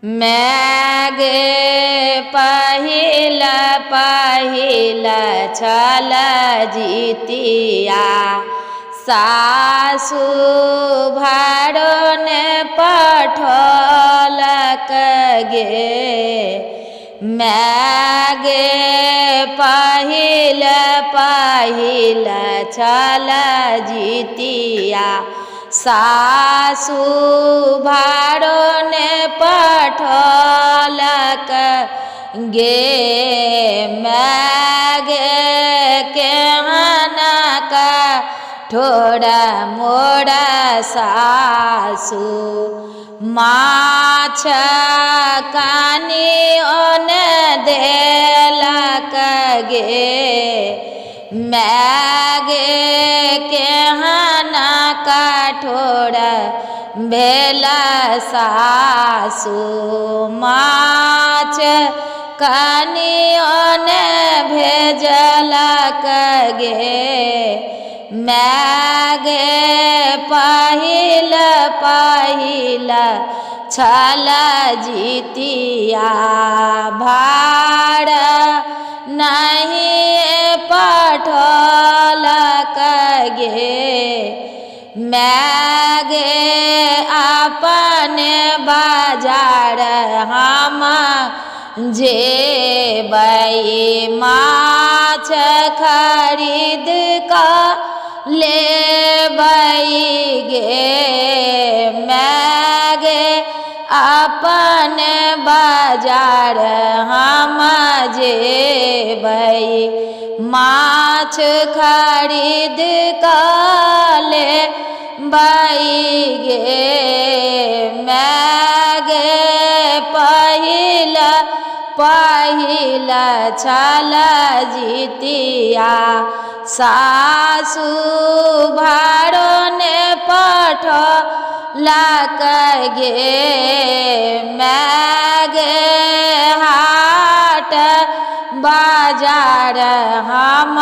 मैगे पहिला पहिला छल जीतिया सासु भाड़ोने पठलक गे। मैगे पहिला पहिला छल जीतिया सासु भाड़ोने पठलक गे। मैगे केहना का ठोड़ा मोड़ा सासु माछ कानी ओने देलक गे। मैगे केहना का ठोड़ा भेला सासु माछ कानी ओने भेजलक गे। मैगे पहिला पहिला छल जीतिया भाड़ नहीं पठलक गे। मैगे अपने बाजार हम जेबै माछ खरीद कर लेबै गे। मैगे अपने बाजार हम जेबै माछ खरीद कर लेबै गे। मैगे पहिला पहिला छल जीतिया सासु भाड़ोने पठलक गे। मैगे हाट बाजार हम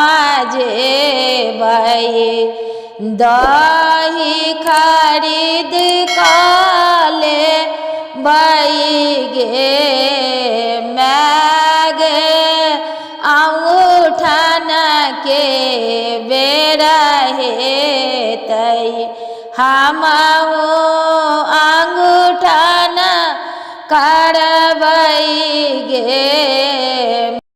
जेबै दही खरीद कर लेबै गे। मैगे अंगूठन के बेरा हेतै हमहु अंगूठन करबै गे।